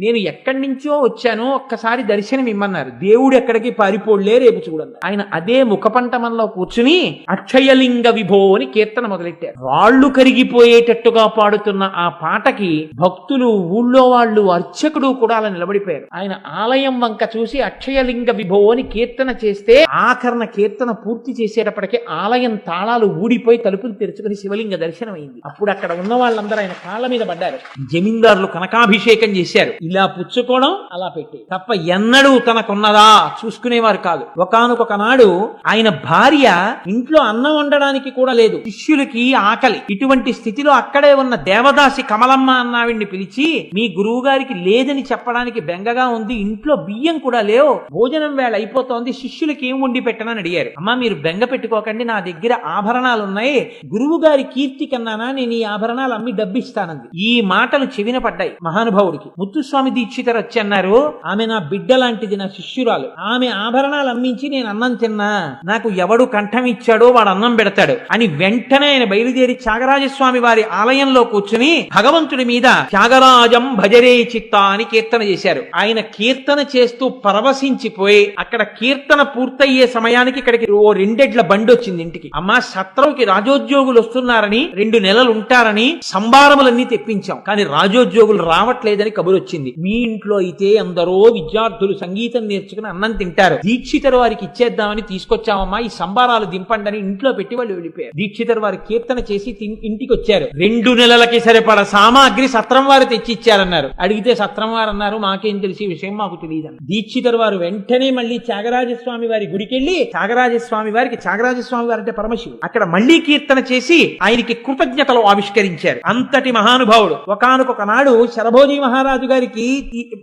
నేను ఎక్కడి నుంచో వచ్చానో ఒక్కసారి దర్శనం ఇమ్మన్నారు. దేవుడు ఎక్కడికి పారిపోళ్లే, రేపు చూడన్నారు. ఆయన అదే ముఖపంటమంలో కూర్చుని అక్షయలింగ విభో అని కీర్తన మొదలెట్టారు. రాళ్లు కరిగిపోయేటట్టుగా పాడుతున్న ఆ పాటకి భక్తులు, ఊళ్ళో వాళ్ళు, అర్చకుడు కూడా అలా నిలబడిపోయారు. ఆయన ఆలయం వంక చూసి అక్షయలింగ విభో అని కీర్తన చేస్తే ఆఖరణ కీర్తన పూర్తి చేసేటప్పటికి ఆలయం తాళాలు ఊడిపోయి తలుపులు తెరుచుకుని శివలింగ దర్శనం అయింది. అప్పుడు అక్కడ ఉన్న వాళ్ళందరూ ఆయన కాళ్ళ మీద పడ్డారు. జమీందారులు కనకాభిషేకం చేశారు. ఇలా పుచ్చుకోవడం, అలా పెట్టి తప్ప ఎన్నడూ తనకున్నదా చూసుకునేవారు కాదు. ఒకానొక నాడు ఆయన భార్య ఇంట్లో అన్నం వండడానికి కూడా లేదు, శిష్యులకి ఆకలి. ఇటువంటి స్థితిలో అక్కడే ఉన్న దేవదాసి కమలమ్మ అన్నావిడ్ని పిలిచి, మీ గురువు గారికి లేదని చెప్పడానికి బెంగగా ఉంది, ఇంట్లో బియ్యం కూడా లేవు, భోజనం వేళ అయిపోతోంది, శిష్యులకి ఏం వండి పెట్టనని అడిగారు. అమ్మా మీరు బెంగ పెట్టుకోకండి, నా దగ్గర ఆభరణాలు ఉన్నాయి, గురువు గారి కీర్తి కన్నానా నేను ఈ ఆభరణాలు అమ్మి డబ్బిస్తానంది. ఈ మాటలు చెవిన పడ్డాయి మహానుభావుడికి. ముత్తుస్వామి దీక్షితరు వచ్చి అన్నారు, ఆమె నా బిడ్డ లాంటిది, నా శిష్యురాలు, ఆమె ఆభరణాలు అమ్మించి నేను అన్నం తిన్నా, నాకు ఎవడు కంఠం ఇచ్చాడో వాడు అన్నం పెడతాడు అని వెంటనే ఆయన బయలుదేరి త్యాగరాజస్వామి వారి ఆలయంలో కూర్చుని భగవంతుడి మీద త్యాగరాజం భజరే చిత్త అని కీర్తన చేశారు. ఆయన కీర్తన చేస్తూ పరవశించిపోయి అక్కడ కీర్తన పూర్తయ్యే సమయానికి ఇక్కడికి ఓ 2 ఎడ్ల బండి వచ్చింది ఇంటికి. అమ్మా సత్రంకి రాజోద్యోగులు వస్తున్నారని, 2 నెలలు ఉంటారని సంభారములన్నీ తెప్పించాం, కానీ రాజోద్యోగులు రావట్లేదని కబురు వచ్చింది. మీ ఇంట్లో అయితే అందరూ విద్యార్థులు సంగీతం నేర్చుకుని అన్నం తింటారు, దీక్షితరు వారికి ఇచ్చేద్దామని తీసుకొచ్చామమ్మా, ఈ సంబారాలు దింపండి అని ఇంట్లో పెట్టి వాళ్ళు వెళ్ళిపోయారు. దీక్షితరు వారి కీర్తన చేసి ఇంటికి వచ్చారు. 2 నెలలకి సరిపడ సామాగ్రి సత్రం వారు తెచ్చి ఇచ్చారన్నారు. అడిగితే సత్రం వారు అన్నారు, మాకేం తెలిసి విషయం మాకు తెలియదు. దీక్షితరు వారు వెంటనే మళ్ళీ త్యాగరాజస్వామి వారి గుడికి వెళ్లి త్యాగరాజస్వామి వారికి, త్యాగరాజస్వామి వారు అంటే పరమశివుడు, అక్కడ మళ్ళీ కీర్తన చేసి ఆయనకి కృతజ్ఞతలు ఆవిష్కరించారు. అంతటి మహానుభావుడు. ఒకానొక నాడు శరభోజీ మహారాజు గారికి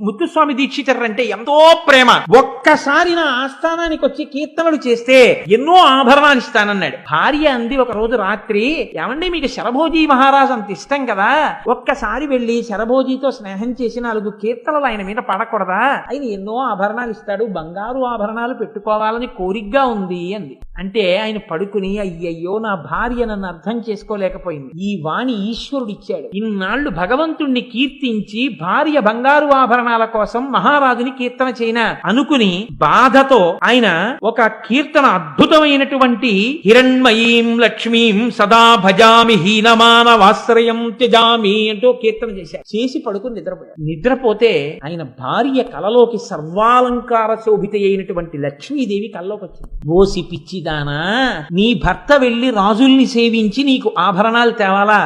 ముత్తుస్వామి దీక్షితరు అంటే ఎంతో ప్రేమ. ఒక్కసారి నా ఆస్థానానికి వచ్చి కీర్తనలు చేస్తే ఎన్నో ఆభరణాలు ఇస్తానన్నాడు. భార్య అంది ఒక రోజు రాత్రి, ఏమండి మీకు శరభోజీ మహారాజు అంత ఇష్టం కదా, ఒక్కసారి వెళ్లి శరభోజీతో స్నేహం చేసి 4 కీర్తనలు ఆయన మీద పడకూడదా, ఆయన ఎన్నో ఆభరణాలు ఇస్తాడు, బంగారు ఆభరణాలు పెట్టుకోవాలని కోరికగా ఉంది అంది. అంటే ఆయన పడుకుని, అయ్యయ్యో నా భార్య నన్ను అర్థం చేసుకోలేకపోయింది, ఈ వాణి ఈశ్వరుడు ఇచ్చాడు, ఇన్నాళ్లు భగవంతుణ్ణి కీర్తించి భార్య బంగారు ఆభరణాల కోసం మహారాజుని కీర్తన చేయనా అనుకుని బాధతో ఆయన ఒక కీర్తన, అద్భుతమైనటువంటి హిరణ్మయీం లక్ష్మీం సదా భజామి హీనమానవాశ్రయం త్యజామి అంటూ కీర్తన చేశారు. చేసి పడుకుని నిద్రపోయారు. నిద్రపోతే ఆయన భార్య కలలోకి సర్వాలంకార శోభిత అయినటువంటి లక్ష్మీదేవి కల్లోకి వచ్చింది. ఓసి పిచ్చిదానా, నీ భర్త వెళ్లి రాజుల్ని సేవించి నీకు ఆభరణాలు తేవాలా,